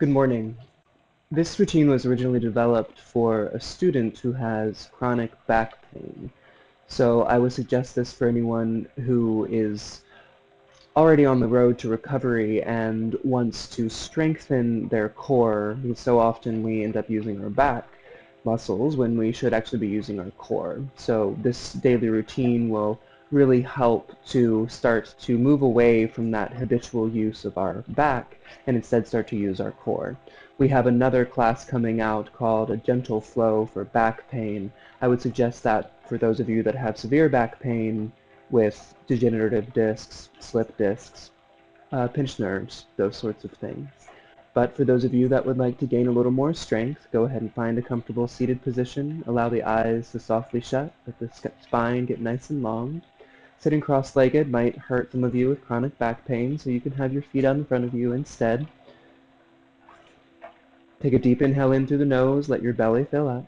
Good morning. This routine was originally developed for a student who has chronic back pain. So I would suggest this for anyone who is already on the road to recovery and wants to strengthen their core, because so often we end up using our back muscles when we should actually be using our core. So this daily routine will really help to start to move away from that habitual use of our back and instead start to use our core. We have another class coming out called A Gentle Flow for Back Pain. I would suggest that for those of you that have severe back pain with degenerative discs, slip discs, pinched nerves, those sorts of things. But for those of you that would like to gain a little more strength, go ahead and find a comfortable seated position. Allow the eyes to softly shut. Let the spine get nice and long. Sitting cross-legged might hurt some of you with chronic back pain, so you can have your feet out in front of you instead. Take a deep inhale in through the nose. Let your belly fill up.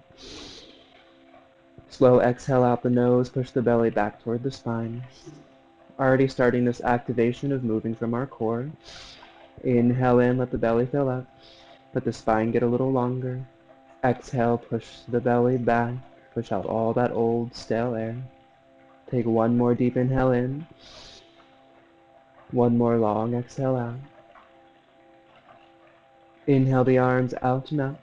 Slow exhale out the nose. Push the belly back toward the spine. Already starting this activation of moving from our core. Inhale in, let the belly fill up. Let the spine get a little longer. Exhale, push the belly back. Push out all that old, stale air. Take one more deep inhale in. One more long exhale out. Inhale the arms out and up.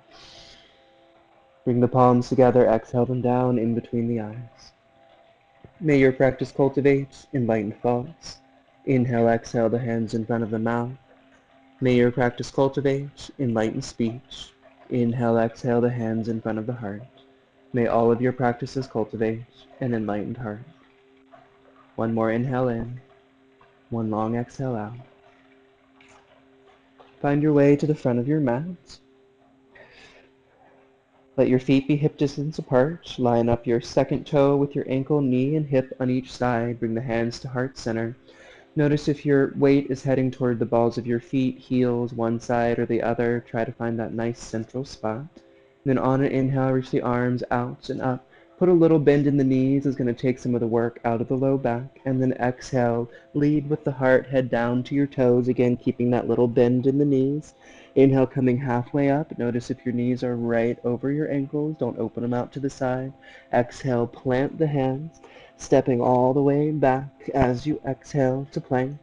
Bring the palms together, exhale them down in between the eyes. May your practice cultivate enlightened thoughts. Inhale, exhale the hands in front of the mouth. May your practice cultivate enlightened speech. Inhale, exhale the hands in front of the heart. May all of your practices cultivate an enlightened heart. One more inhale in, one long exhale out. Find your way to the front of your mat. Let your feet be hip distance apart. Line up your second toe with your ankle, knee, and hip on each side. Bring the hands to heart center. Notice if your weight is heading toward the balls of your feet, heels, one side or the other. Try to find that nice central spot. Then on an inhale, reach the arms out and up. Put a little bend in the knees. Is going to take some of the work out of the low back. And then exhale, lead with the heart, head down to your toes. Again, keeping that little bend in the knees. Inhale, coming halfway up. Notice if your knees are right over your ankles. Don't open them out to the side. Exhale, plant the hands, stepping all the way back as you exhale to plank.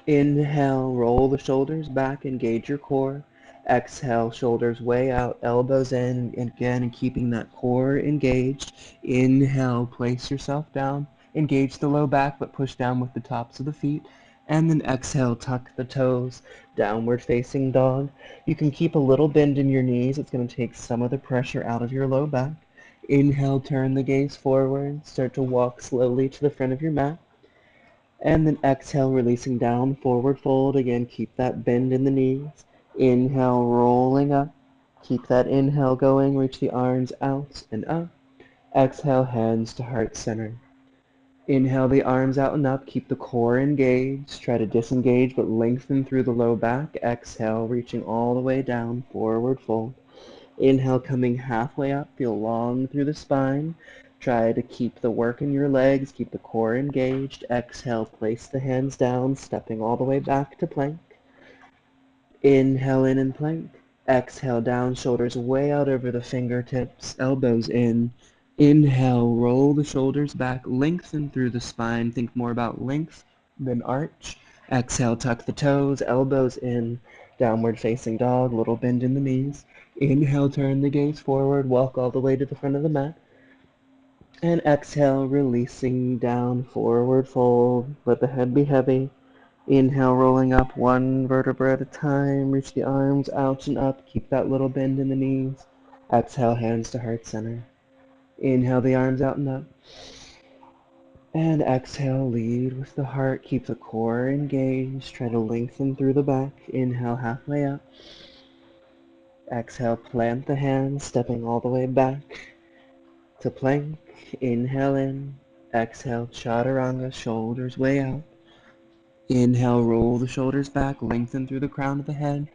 Inhale, roll the shoulders back, engage your core. Exhale, shoulders way out, elbows in, again, and keeping that core engaged. Inhale, place yourself down. Engage the low back, but push down with the tops of the feet. And then exhale, tuck the toes, downward facing dog. You can keep a little bend in your knees. It's going to take some of the pressure out of your low back. Inhale, turn the gaze forward. Start to walk slowly to the front of your mat. And then exhale, releasing down, forward fold. Again, keep that bend in the knees. Inhale, rolling up. Keep that inhale going. Reach the arms out and up. Exhale, hands to heart center. Inhale the arms out and up. Keep the core engaged. Try to disengage, but lengthen through the low back. Exhale, reaching all the way down, forward fold. Inhale, coming halfway up. Feel long through the spine. Try to keep the work in your legs. Keep the core engaged. Exhale, place the hands down, stepping all the way back to plank. Inhale in and plank. Exhale down, shoulders way out over the fingertips, elbows in. Inhale, roll the shoulders back, lengthen through the spine. Think more about length than arch. Exhale, tuck the toes, elbows in. Downward facing dog, little bend in the knees. Inhale, turn the gaze forward, walk all the way to the front of the mat. And exhale, releasing down, forward fold. Let the head be heavy. Inhale, rolling up one vertebra at a time. Reach the arms out and up. Keep that little bend in the knees. Exhale, hands to heart center. Inhale the arms out and up. And exhale, lead with the heart. Keep the core engaged. Try to lengthen through the back. Inhale, halfway up. Exhale, plant the hands, stepping all the way back to plank. Inhale in. Exhale, chaturanga, shoulders way out. Inhale, roll the shoulders back, lengthen through the crown of the head.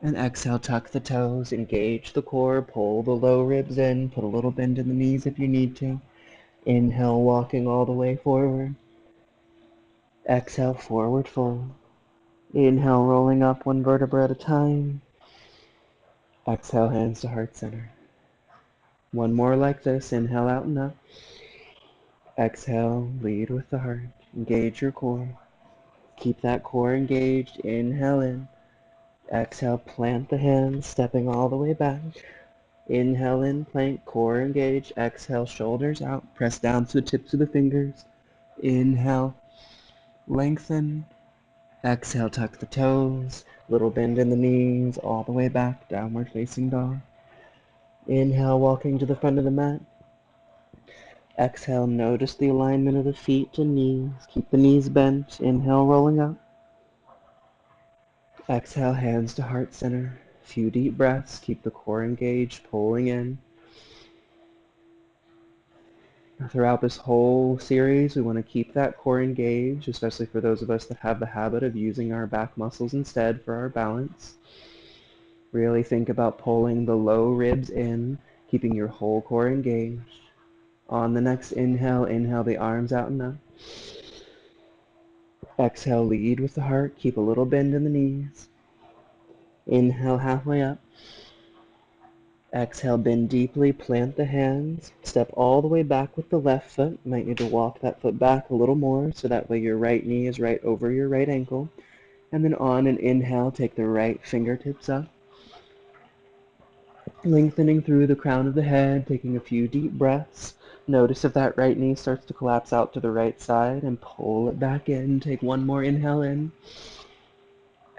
And exhale, tuck the toes, engage the core, pull the low ribs in, put a little bend in the knees if you need to. Inhale, walking all the way forward. Exhale, forward fold. Inhale, rolling up one vertebra at a time. Exhale, hands to heart center. One more like this. Inhale out and up. Exhale, lead with the heart. Engage your core. Keep that core engaged. Inhale in. Exhale, plant the hands, stepping all the way back. Inhale in, plank, core engaged. Exhale, shoulders out. Press down to the tips of the fingers. Inhale, lengthen. Exhale, tuck the toes. Little bend in the knees, all the way back, downward facing dog. Inhale, walking to the front of the mat. Exhale, notice the alignment of the feet and knees. Keep the knees bent. Inhale, rolling up. Exhale, hands to heart center. Few deep breaths. Keep the core engaged, pulling in. Throughout this whole series, we want to keep that core engaged, especially for those of us that have the habit of using our back muscles instead for our balance. Really think about pulling the low ribs in, keeping your whole core engaged. On the next inhale, inhale the arms out and up. Exhale, lead with the heart. Keep a little bend in the knees. Inhale, halfway up. Exhale, bend deeply, plant the hands. Step all the way back with the left foot. You might need to walk that foot back a little more so that way your right knee is right over your right ankle. And then on an inhale, take the right fingertips up. Lengthening through the crown of the head, taking a few deep breaths. Notice if that right knee starts to collapse out to the right side and pull it back in. Take one more inhale in.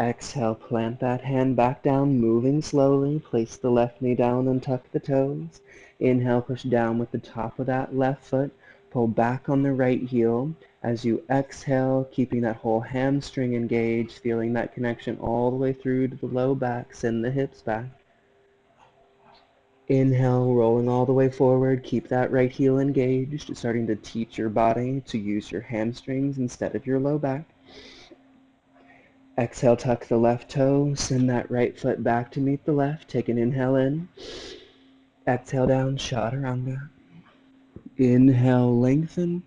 Exhale, plant that hand back down, moving slowly. Place the left knee down and tuck the toes. Inhale, push down with the top of that left foot. Pull back on the right heel. As you exhale, keeping that whole hamstring engaged, feeling that connection all the way through to the low back. Send the hips back. Inhale, rolling all the way forward. Keep that right heel engaged, starting to teach your body to use your hamstrings instead of your low back. Exhale, tuck the left toe. Send that right foot back to meet the left. Take an inhale in. Exhale down, chaturanga. Inhale, lengthen.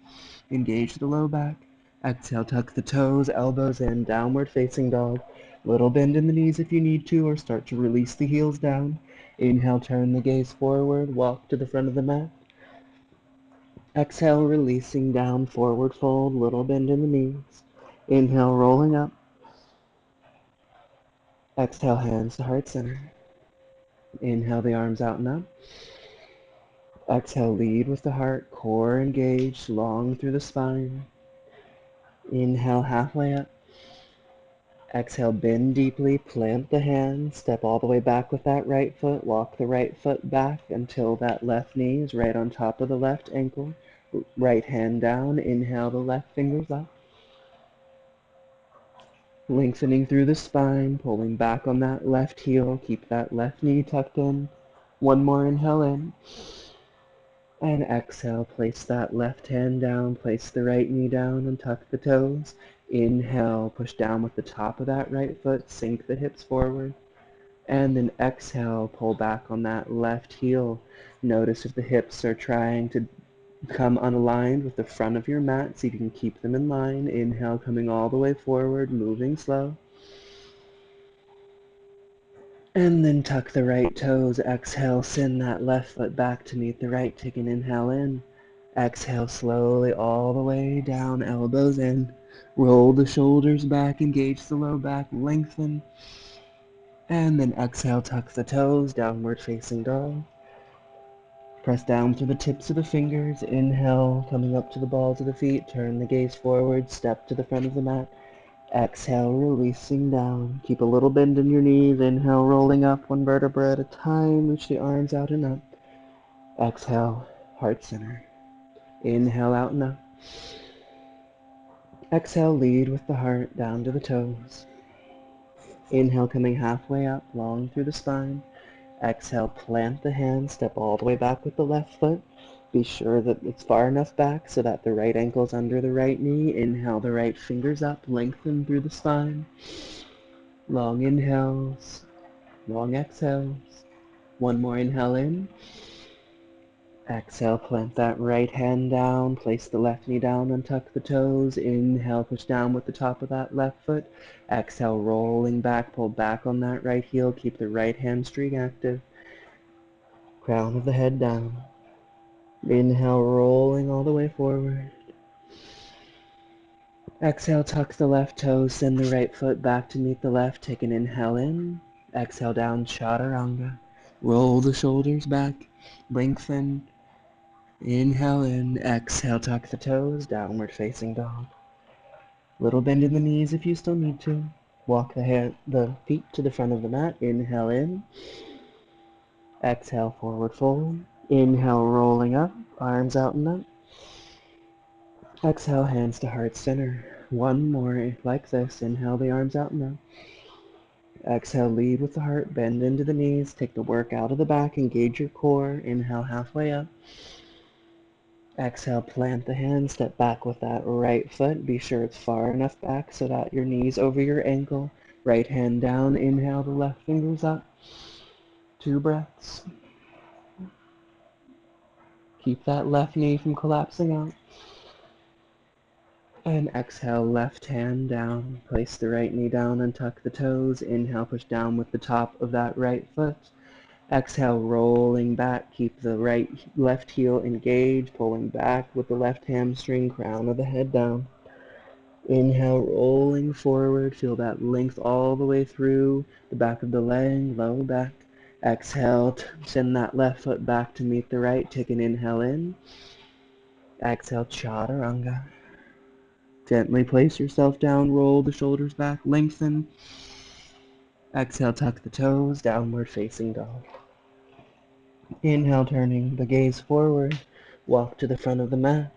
Engage the low back. Exhale, tuck the toes, elbows in, downward facing dog. Little bend in the knees if you need to, or start to release the heels down. Inhale, turn the gaze forward, walk to the front of the mat. Exhale, releasing down, forward fold, little bend in the knees. Inhale, rolling up. Exhale, hands to heart center. Inhale the arms out and up. Exhale, lead with the heart, core engaged, long through the spine. Inhale, halfway up. Exhale, bend deeply, plant the hands, step all the way back with that right foot, walk the right foot back until that left knee is right on top of the left ankle. Right hand down, inhale the left fingers up. Lengthening through the spine, pulling back on that left heel, keep that left knee tucked in. One more inhale in. And exhale, place that left hand down, place the right knee down and tuck the toes. Inhale, push down with the top of that right foot, sink the hips forward. And then exhale, pull back on that left heel. Notice if the hips are trying to come unaligned with the front of your mat so you can keep them in line. Inhale, coming all the way forward, moving slow. And then tuck the right toes. Exhale, send that left foot back to meet the right. Take an inhale in. Exhale slowly all the way down, elbows in. Roll the shoulders back, engage the low back, lengthen. And then exhale, tuck the toes, downward facing dog. Press down to the tips of the fingers. Inhale, coming up to the balls of the feet. Turn the gaze forward, step to the front of the mat. Exhale, releasing down. Keep a little bend in your knees. Inhale, rolling up one vertebra at a time. Reach the arms out and up. Exhale, heart center. Inhale, out and up. Exhale, lead with the heart down to the toes. Inhale, coming halfway up, long through the spine. Exhale, plant the hands, step all the way back with the left foot. Be sure that it's far enough back so that the right ankle's under the right knee. Inhale the right fingers up, lengthen through the spine. Long inhales, long exhales. One more inhale in. Exhale, plant that right hand down, place the left knee down, untuck the toes. Inhale, push down with the top of that left foot. Exhale, rolling back, pull back on that right heel, keep the right hamstring active. Crown of the head down. Inhale, rolling all the way forward. Exhale, tuck the left toe, send the right foot back to meet the left. Take an inhale in. Exhale down, chaturanga. Roll the shoulders back, lengthen. Inhale in, exhale, tuck the toes, downward facing dog. Little bend in the knees if you still need to. Walk the feet to the front of the mat. Inhale in. Exhale, forward fold. Inhale, rolling up, arms out and up. Exhale, hands to heart center. One more like this. Inhale, the arms out and up. Exhale, lead with the heart, bend into the knees, take the work out of the back, engage your core. Inhale, halfway up. Exhale, plant the hand, step back with that right foot. Be sure it's far enough back so that your knee's over your ankle. Right hand down, inhale, the left fingers up. 2 breaths. Keep that left knee from collapsing out. And exhale, left hand down. Place the right knee down and tuck the toes. Inhale, push down with the top of that right foot. Exhale, rolling back. Keep the left heel engaged, pulling back with the left hamstring, crown of the head down. Inhale, rolling forward. Feel that length all the way through the back of the leg, low back. Exhale, send that left foot back to meet the right. Take an inhale in. Exhale, chaturanga. Gently place yourself down, roll the shoulders back, lengthen. Exhale, tuck the toes, downward facing dog. Inhale, turning the gaze forward, walk to the front of the mat.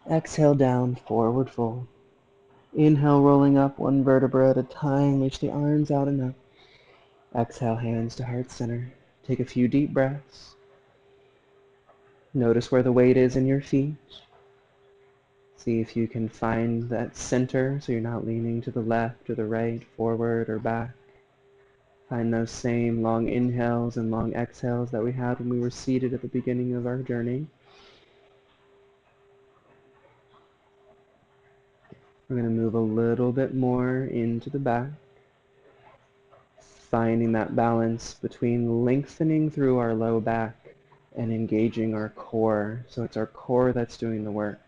Exhale, down, forward fold. Inhale, rolling up one vertebra at a time, reach the arms out and up. Exhale, hands to heart center. Take a few deep breaths. Notice where the weight is in your feet. See if you can find that center so you're not leaning to the left or the right, forward or back. Find those same long inhales and long exhales that we had when we were seated at the beginning of our journey. We're going to move a little bit more into the back, finding that balance between lengthening through our low back and engaging our core. So it's our core that's doing the work.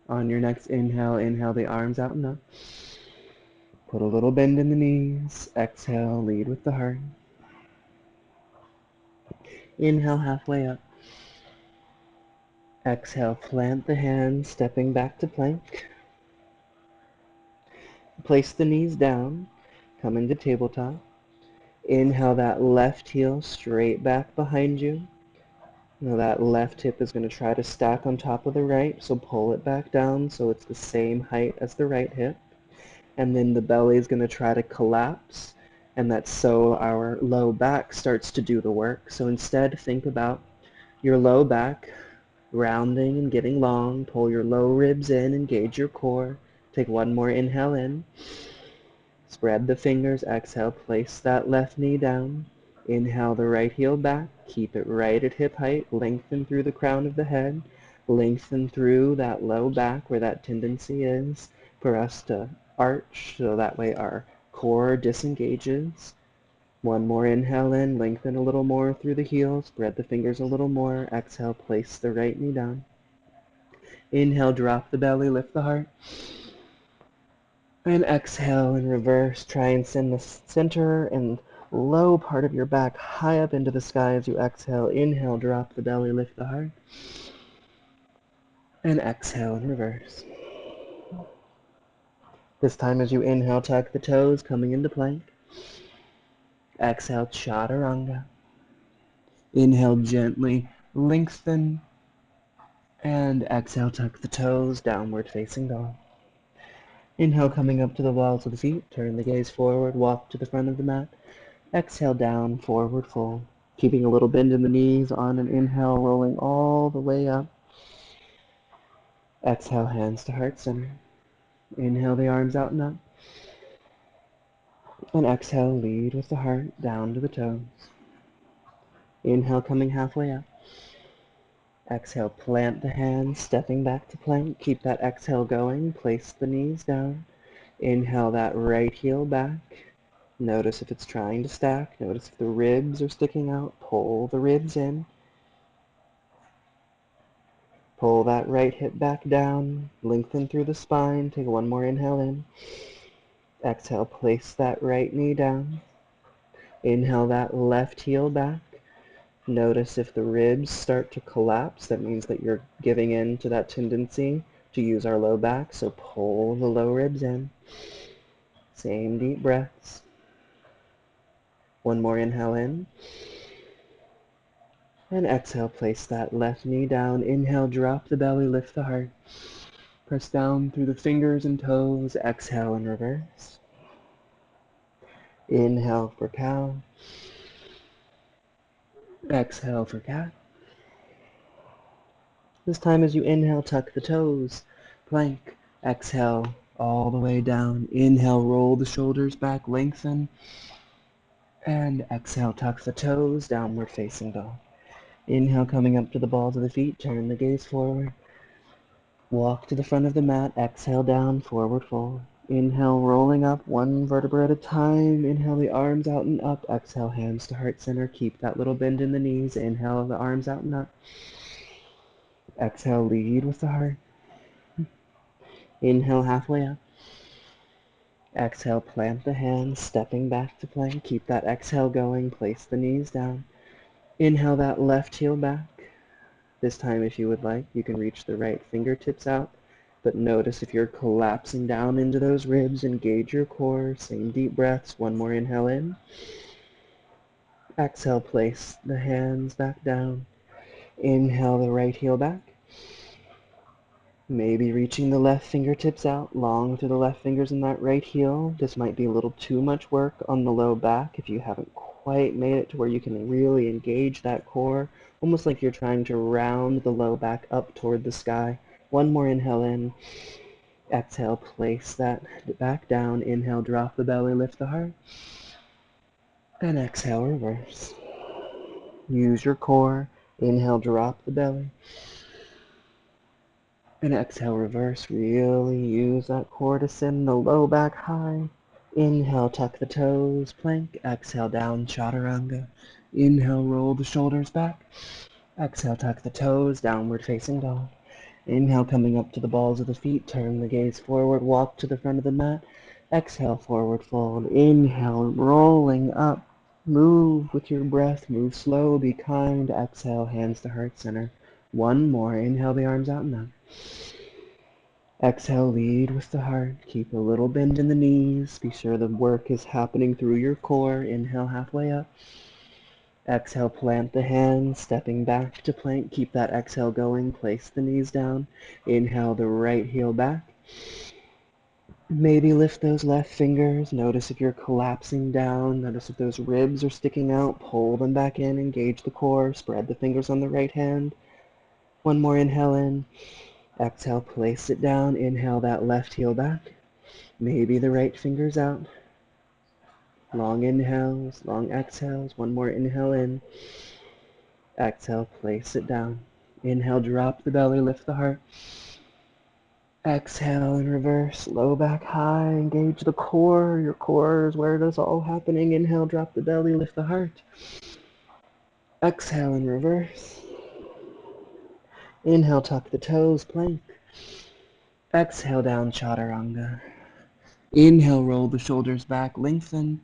On your next inhale, inhale the arms out and up. Put a little bend in the knees. Exhale, lead with the heart. Inhale, halfway up. Exhale, plant the hands, stepping back to plank. Place the knees down, come into tabletop. Inhale that left heel straight back behind you. Now that left hip is going to try to stack on top of the right, so pull it back down so it's the same height as the right hip. And then the belly is going to try to collapse, and that's so our low back starts to do the work. So instead, think about your low back rounding and getting long. Pull your low ribs in, engage your core. Take one more inhale in. Spread the fingers, exhale, place that left knee down. Inhale the right heel back, keep it right at hip height, lengthen through the crown of the head, lengthen through that low back where that tendency is for us to arch, so that way our core disengages. One more inhale in, lengthen a little more through the heel, spread the fingers a little more, exhale, place the right knee down. Inhale, drop the belly, lift the heart. And exhale in reverse. Try and send the center and low part of your back high up into the sky as you exhale. Inhale, drop the belly, lift the heart. And exhale in reverse. This time as you inhale, tuck the toes, coming into plank. Exhale, chaturanga. Inhale, gently lengthen. And exhale, tuck the toes, downward facing dog. Inhale, coming up to the balls of the feet. Turn the gaze forward, walk to the front of the mat. Exhale down, forward fold. Keeping a little bend in the knees on an inhale, rolling all the way up. Exhale, hands to heart center. Inhale the arms out and up. And exhale, lead with the heart down to the toes. Inhale, coming halfway up. Exhale, plant the hands, stepping back to plank. Keep that exhale going. Place the knees down. Inhale that right heel back. Notice if it's trying to stack. Notice if the ribs are sticking out. Pull the ribs in. Pull that right hip back down. Lengthen through the spine. Take one more inhale in. Exhale, place that right knee down. Inhale that left heel back. Notice if the ribs start to collapse. That means that you're giving in to that tendency to use our low back. So pull the low ribs in. Same deep breaths. One more inhale in. And exhale, place that left knee down. Inhale, drop the belly, lift the heart. Press down through the fingers and toes. Exhale and reverse. Inhale for cow. Exhale for cat. This time as you inhale, tuck the toes. Plank. Exhale all the way down. Inhale, roll the shoulders back, lengthen. And exhale, tuck the toes, downward facing dog. Inhale, coming up to the balls of the feet, turn the gaze forward. Walk to the front of the mat, exhale down, forward fold. Inhale, rolling up, one vertebra at a time. Inhale, the arms out and up. Exhale, hands to heart center. Keep that little bend in the knees. Inhale, the arms out and up. Exhale, lead with the heart. Inhale, halfway up. Exhale, plant the hands, stepping back to plank. Keep that exhale going. Place the knees down. Inhale that left heel back. This time, if you would like, you can reach the right fingertips out. But notice if you're collapsing down into those ribs, engage your core. Same deep breaths. One more inhale in. Exhale, place the hands back down. Inhale the right heel back. Maybe reaching the left fingertips out, long through the left fingers in that right heel. This might be a little too much work on the low back if you haven't quite made it to where you can really engage that core, almost like you're trying to round the low back up toward the sky. One more inhale in. Exhale, place that back down. Inhale, drop the belly, lift the heart. And exhale, reverse. Use your core. Inhale, drop the belly. And exhale, reverse. Really use that core to send the low back high. Inhale, tuck the toes, plank. Exhale, down, chaturanga. Inhale, roll the shoulders back. Exhale, tuck the toes, downward facing dog. Inhale, coming up to the balls of the feet. Turn the gaze forward, walk to the front of the mat. Exhale, forward fold. Inhale, rolling up. Move with your breath. Move slow, be kind. Exhale, hands to heart center. One more. Inhale the arms out and up. Exhale, lead with the heart. Keep a little bend in the knees. Be sure the work is happening through your core. Inhale, halfway up. Exhale, plant the hands, stepping back to plank. Keep that exhale going. Place the knees down. Inhale, the right heel back. Maybe lift those left fingers. Notice if you're collapsing down. Notice if those ribs are sticking out. Pull them back in. Engage the core. Spread the fingers on the right hand. One more inhale in. Exhale, place it down. Inhale that left heel back. Maybe the right fingers out. Long inhales, long exhales. One more inhale in. Exhale, place it down. Inhale, drop the belly, lift the heart. Exhale in reverse, low back high, engage the core. Your core is where it is all happening. Inhale, drop the belly, lift the heart. Exhale in reverse. Inhale, tuck the toes, plank. Exhale, down, chaturanga. Inhale, roll the shoulders back, lengthen.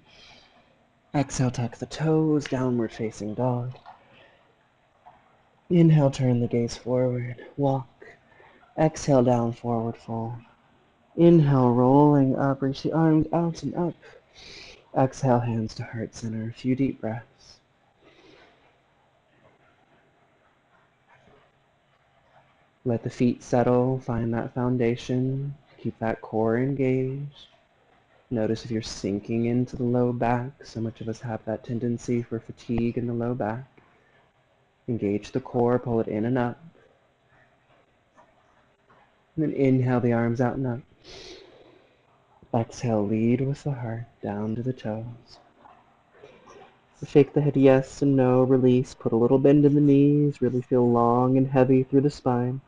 Exhale, tuck the toes, downward facing dog. Inhale, turn the gaze forward, walk. Exhale, down, forward fold. Inhale, rolling up, reach the arms out and up. Exhale, hands to heart center. A few deep breaths. Let the feet settle, find that foundation. Keep that core engaged. Notice if you're sinking into the low back. So much of us have that tendency for fatigue in the low back. Engage the core, pull it in and up. And then inhale the arms out and up. Exhale, lead with the heart, down to the toes. Shake the head yes and no, release. Put a little bend in the knees. Really feel long and heavy through the spine.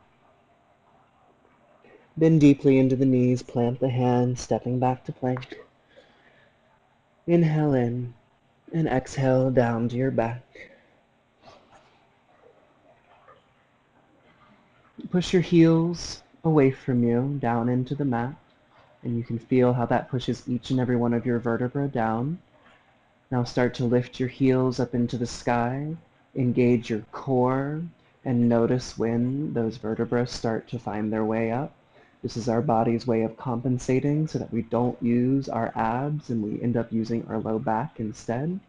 Bend deeply into the knees. Plant the hands, stepping back to plank. Inhale in and exhale down to your back. Push your heels away from you, down into the mat. And you can feel how that pushes each and every one of your vertebrae down. Now start to lift your heels up into the sky, engage your core, and notice when those vertebrae start to find their way up. This is our body's way of compensating so that we don't use our abs and we end up using our low back instead.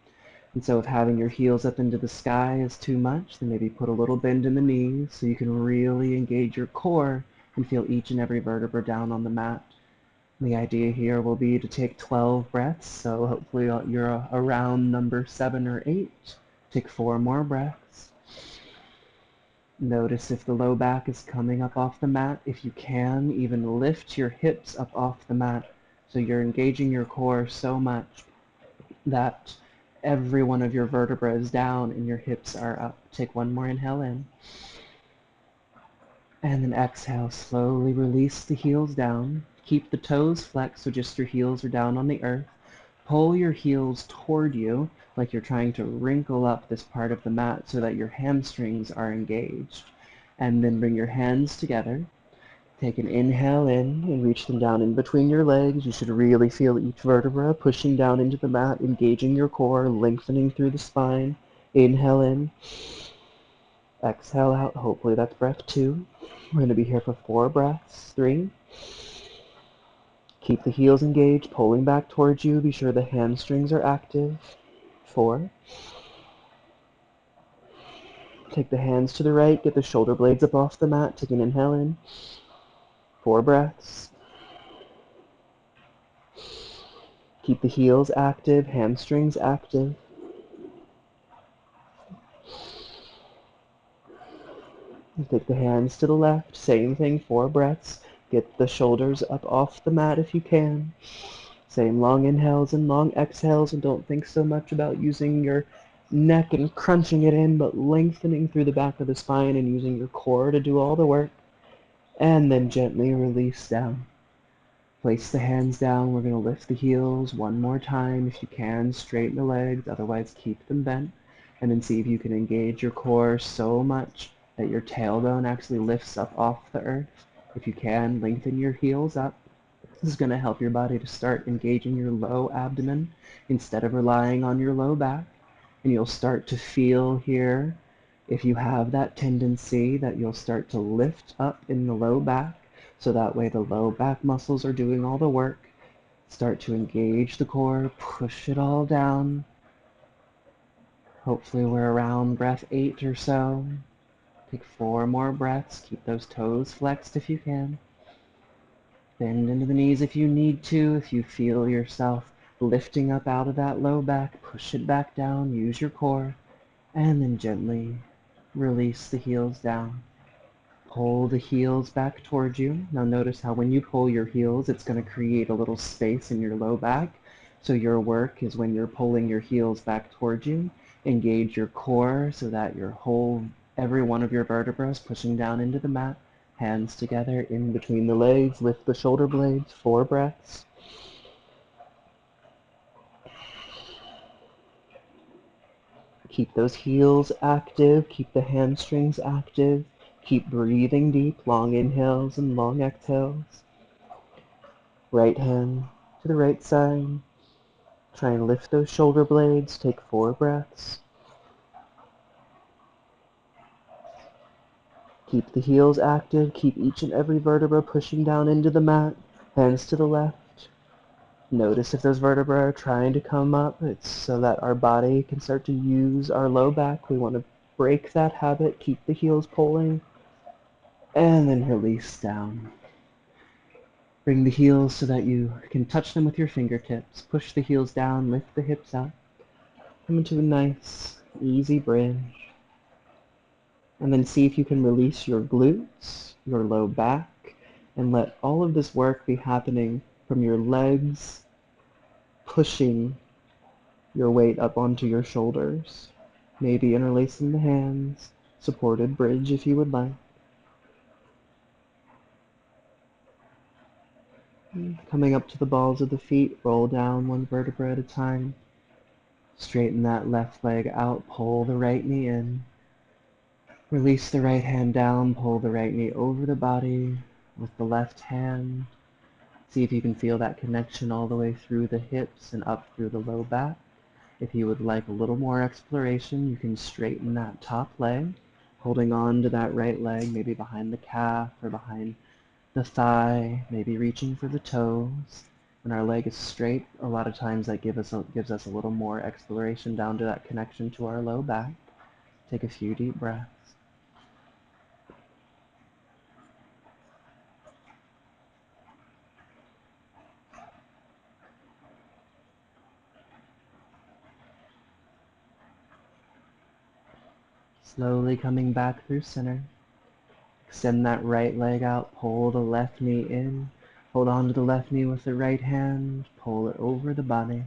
And so if having your heels up into the sky is too much, then maybe put a little bend in the knees so you can really engage your core and feel each and every vertebra down on the mat. The idea here will be to take 12 breaths, so hopefully you're around number 7 or 8. Take 4 more breaths. Notice if the low back is coming up off the mat. If you can, even lift your hips up off the mat so you're engaging your core so much that every one of your vertebrae is down and your hips are up. Take one more inhale in. And then exhale, slowly release the heels down. Keep the toes flexed so just your heels are down on the earth. Pull your heels toward you like you're trying to wrinkle up this part of the mat so that your hamstrings are engaged. And then bring your hands together. Take an inhale in and reach them down in between your legs. You should really feel each vertebra pushing down into the mat, engaging your core, lengthening through the spine. Inhale in. Exhale out. Hopefully that's breath 2. We're going to be here for 4 breaths. 3. Keep the heels engaged, pulling back towards you. Be sure the hamstrings are active. 4. Take the hands to the right. Get the shoulder blades up off the mat. Take an inhale in. 4 breaths. Keep the heels active, hamstrings active. Take the hands to the left. Same thing, 4 breaths. Get the shoulders up off the mat if you can. Same long inhales and long exhales, and don't think so much about using your neck and crunching it in, but lengthening through the back of the spine and using your core to do all the work. And then gently release down. Place the hands down. We're going to lift the heels one more time. If you can, straighten the legs, otherwise keep them bent. And then see if you can engage your core so much that your tailbone actually lifts up off the earth. If you can, lengthen your heels up. This is going to help your body to start engaging your low abdomen instead of relying on your low back. And you'll start to feel here, if you have that tendency, that you'll start to lift up in the low back. So that way the low back muscles are doing all the work. Start to engage the core, push it all down. Hopefully we're around breath 8 or so. Take 4 more breaths. Keep those toes flexed if you can. Bend into the knees if you need to. If you feel yourself lifting up out of that low back, push it back down. Use your core. And then gently release the heels down. Pull the heels back towards you. Now notice how when you pull your heels, it's going to create a little space in your low back. So your work is when you're pulling your heels back towards you, engage your core so that every one of your vertebrae is pushing down into the mat. Hands together in between the legs, lift the shoulder blades, 4 breaths. Keep those heels active, keep the hamstrings active, keep breathing deep, long inhales and long exhales. Right hand to the right side. Try and lift those shoulder blades, take 4 breaths. Keep the heels active, keep each and every vertebra pushing down into the mat, hands to the left. Notice if those vertebrae are trying to come up. It's so that our body can start to use our low back. We want to break that habit, keep the heels pulling, and then release down. Bring the heels so that you can touch them with your fingertips. Push the heels down, lift the hips up. Come into a nice, easy bridge. And then see if you can release your glutes, your low back, and let all of this work be happening from your legs pushing your weight up onto your shoulders, maybe interlacing the hands, supported bridge if you would like. Coming up to the balls of the feet, roll down one vertebra at a time. Straighten that left leg out, pull the right knee in. Release the right hand down, pull the right knee over the body with the left hand. See if you can feel that connection all the way through the hips and up through the low back. If you would like a little more exploration, you can straighten that top leg, holding on to that right leg, maybe behind the calf or behind the thigh, maybe reaching for the toes. When our leg is straight, a lot of times that gives us a little more exploration down to that connection to our low back. Take a few deep breaths. Slowly coming back through center. Extend that right leg out, pull the left knee in. Hold on to the left knee with the right hand, pull it over the body.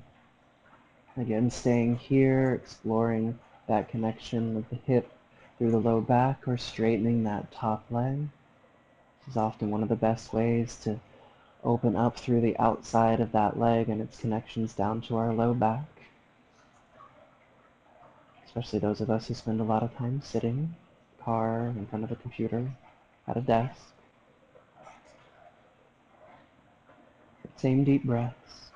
Again, staying here, exploring that connection of the hip through the low back or straightening that top leg. This is often one of the best ways to open up through the outside of that leg and its connections down to our low back. Especially those of us who spend a lot of time sitting, car, in front of a computer, at a desk. Same deep breaths.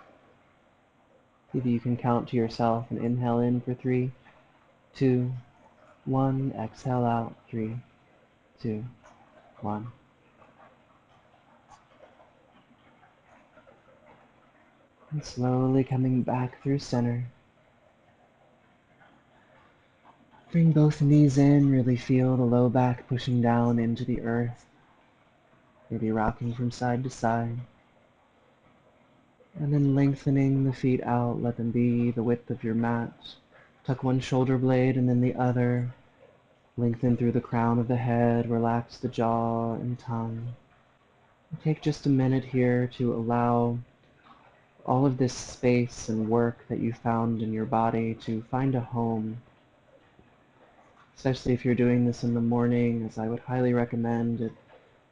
See if you can count to yourself and inhale in for 3, 2, 1. Exhale out. 3, 2, 1. And slowly coming back through center. Bring both knees in, really feel the low back pushing down into the earth. Maybe rocking from side to side. And then lengthening the feet out, let them be the width of your mat. Tuck one shoulder blade and then the other. Lengthen through the crown of the head, relax the jaw and tongue. Take just a minute here to allow all of this space and work that you found in your body to find a home. Especially if you're doing this in the morning, as I would highly recommend it.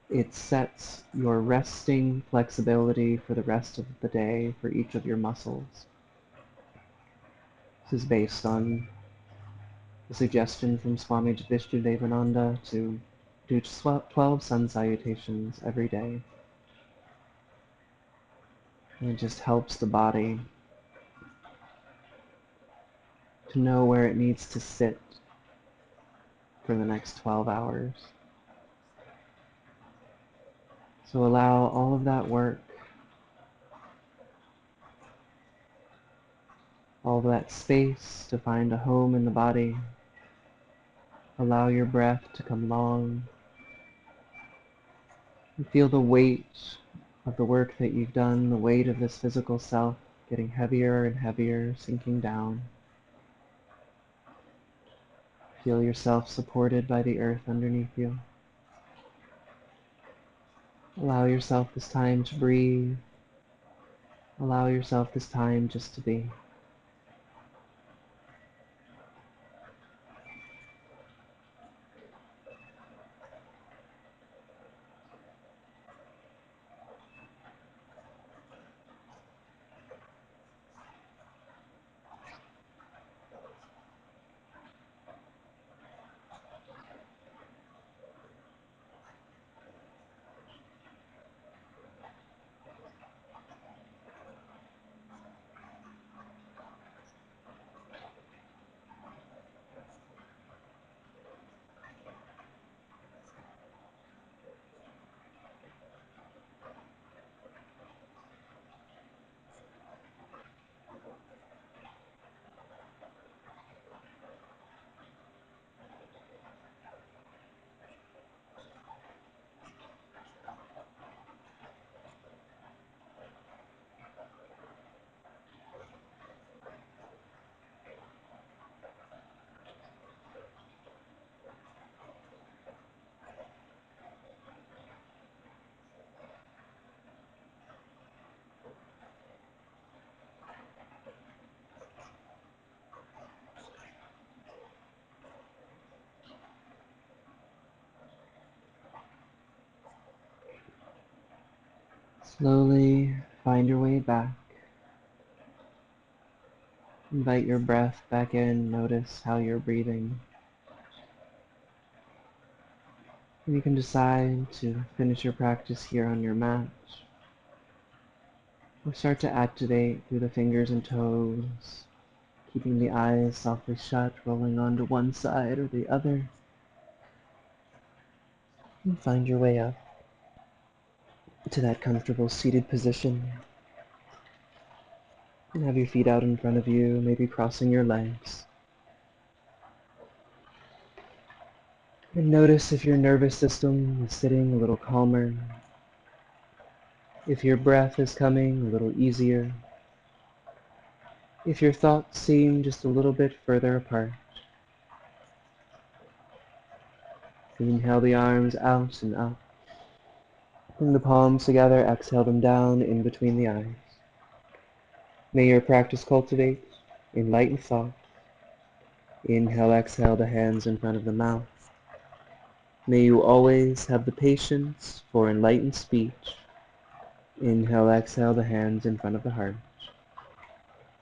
It sets your resting flexibility for the rest of the day for each of your muscles. This is based on the suggestion from Swami Vishnudevananda to do 12 sun salutations every day. And it just helps the body to know where it needs to sit for the next 12 hours. So allow all of that work, all of that space to find a home in the body. Allow your breath to come long. And feel the weight of the work that you've done, the weight of this physical self getting heavier and heavier, sinking down. Feel yourself supported by the earth underneath you. Allow yourself this time to breathe. Allow yourself this time just to be. Slowly find your way back. Invite your breath back in. Notice how you're breathing. And you can decide to finish your practice here on your mat, or start to activate through the fingers and toes, keeping the eyes softly shut, rolling onto one side or the other. And find your way up to that comfortable seated position. And have your feet out in front of you, maybe crossing your legs. And notice if your nervous system is sitting a little calmer, if your breath is coming a little easier, if your thoughts seem just a little bit further apart. Inhale the arms out and up. Bring the palms together, exhale them down in between the eyes. May your practice cultivate enlightened thought. Inhale, exhale the hands in front of the mouth. May you always have the patience for enlightened speech. Inhale, exhale the hands in front of the heart.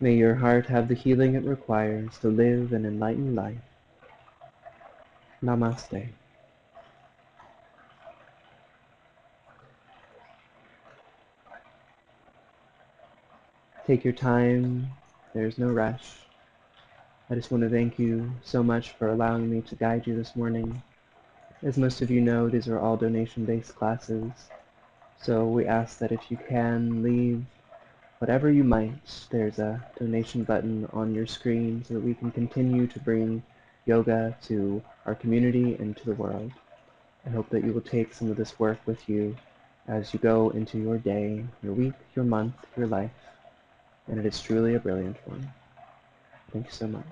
May your heart have the healing it requires to live an enlightened life. Namaste. Take your time. There's no rush. I just want to thank you so much for allowing me to guide you this morning. As most of you know, these are all donation-based classes, so we ask that if you can, leave whatever you might. There's a donation button on your screen so that we can continue to bring yoga to our community and to the world. I hope that you will take some of this work with you as you go into your day, your week, your month, your life, and it is truly a brilliant one. Thank you so much.